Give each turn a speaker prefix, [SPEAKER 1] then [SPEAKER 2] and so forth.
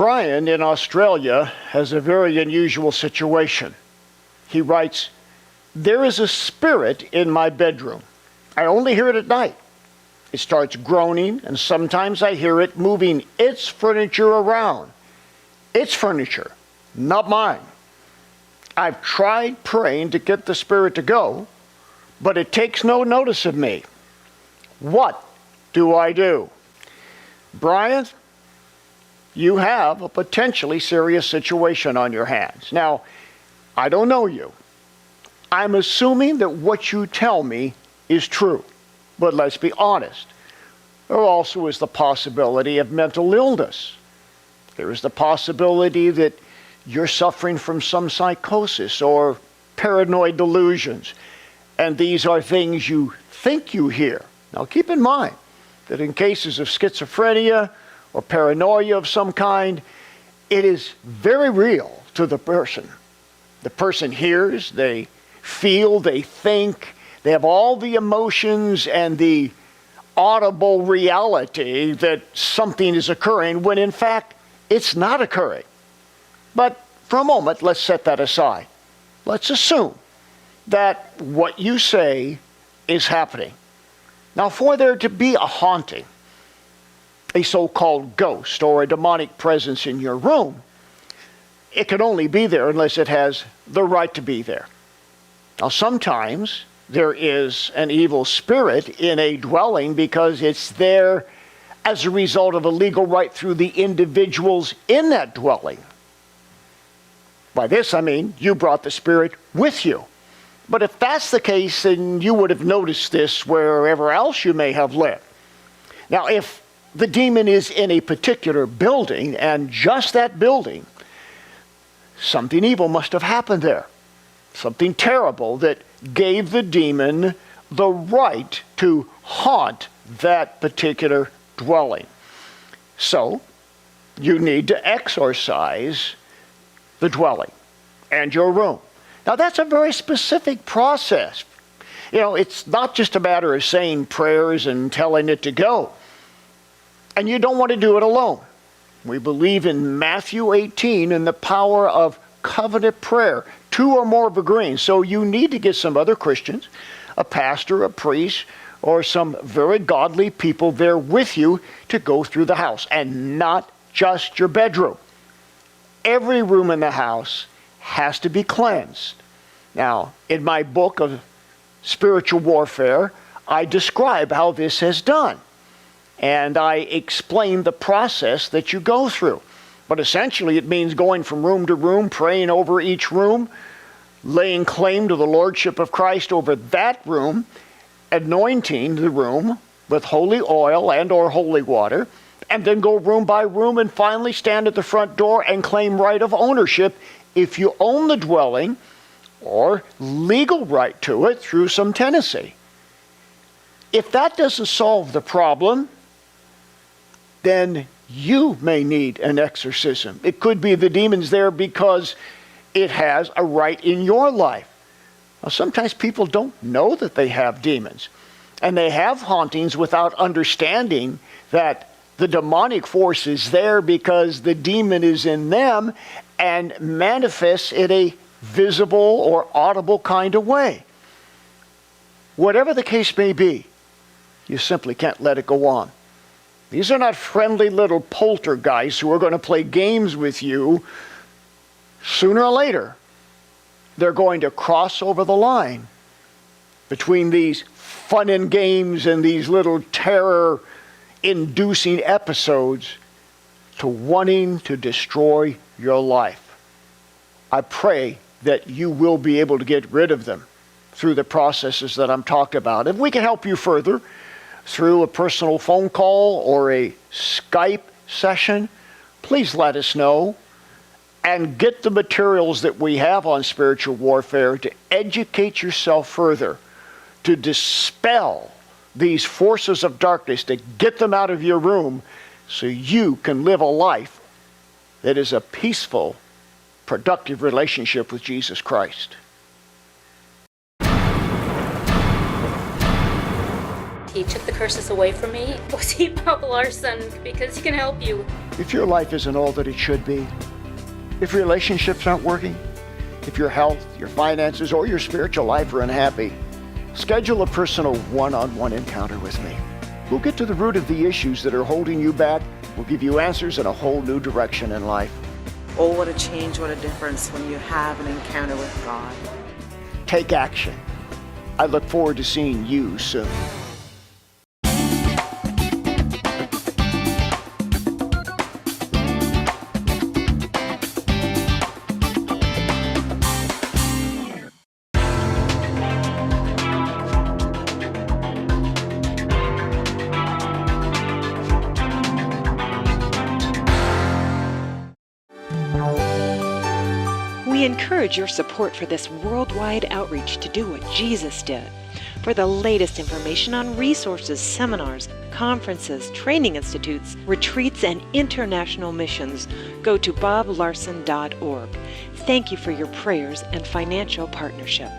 [SPEAKER 1] Brian in Australia has a very unusual situation. He writes, "There is a spirit in my bedroom. I only hear it at night. It starts groaning, and sometimes I hear it moving its furniture around. Its furniture, not mine. I've tried praying to get the spirit to go, but it takes no notice of me. What do I do?" Brian, you have a potentially serious situation on your hands. Now, I don't know you. I'm assuming that what you tell me is true. But let's be honest. There also is the possibility of mental illness. There is the possibility that you're suffering from some psychosis or paranoid delusions. And these are things you think you hear. Now keep in mind that in cases of schizophrenia or paranoia of some kind, it is very real to the person. The person hears, they feel, they think, they have all the emotions and the audible reality that something is occurring when in fact it's not occurring. But for a moment, let's set that aside. Let's assume that what you say is happening. Now, for there to be a haunting, a so-called ghost or a demonic presence in your room, it can only be there unless it has the right to be there. Now, sometimes there is an evil spirit in a dwelling because it's there as a result of a legal right through the individuals in that dwelling. By this, I mean you brought the spirit with you. But if that's the case, then you would have noticed this wherever else you may have lived. Now, if the demon is in a particular building, and just that building, something evil must have happened there. Something terrible that gave the demon the right to haunt that particular dwelling. So, you need to exorcise the dwelling and your room. Now, that's a very specific process. You know, it's not just a matter of saying prayers and telling it to go. And you don't want to do it alone. We believe in Matthew 18 and the power of covenant prayer. 2 or more of agreeing. So you need to get some other Christians, a pastor, a priest, or some very godly people there with you to go through the house. And not just your bedroom. Every room in the house has to be cleansed. Now, in my book of spiritual warfare, I describe how this is done. And I explain the process that you go through. But essentially it means going from room to room, praying over each room, laying claim to the Lordship of Christ over that room, anointing the room with holy oil and or holy water, and then go room by room and finally stand at the front door and claim right of ownership if you own the dwelling or legal right to it through some tenancy. If that doesn't solve the problem, then you may need an exorcism. It could be the demon's there because it has a right in your life. Now, sometimes people don't know that they have demons, and they have hauntings without understanding that the demonic force is there because the demon is in them and manifests in a visible or audible kind of way. Whatever the case may be, you simply can't let it go on. These are not friendly little poltergeists who are going to play games with you. Sooner or later, they're going to cross over the line between these fun and games and these little terror-inducing episodes to wanting to destroy your life. I pray that you will be able to get rid of them through the processes that I'm talking about. If we can help you further through a personal phone call or a Skype session, please let us know and get the materials that we have on spiritual warfare to educate yourself further, to dispel these forces of darkness, to get them out of your room so you can live a life that is a peaceful, productive relationship with Jesus Christ.
[SPEAKER 2] He took the curses away from me. Go see Bob Larson because he can help you.
[SPEAKER 1] If your life isn't all that it should be, if relationships aren't working, if your health, your finances, or your spiritual life are unhappy, schedule a personal one-on-one encounter with me. We'll get to the root of the issues that are holding you back. We'll give you answers and a whole new direction in life.
[SPEAKER 3] Oh, what a change, what a difference when you have an encounter with God.
[SPEAKER 1] Take action. I look forward to seeing you soon.
[SPEAKER 4] We encourage your support for this worldwide outreach to do what Jesus did. For the latest information on resources, seminars, conferences, training institutes, retreats, and international missions, go to boblarson.org. Thank you for your prayers and financial partnership.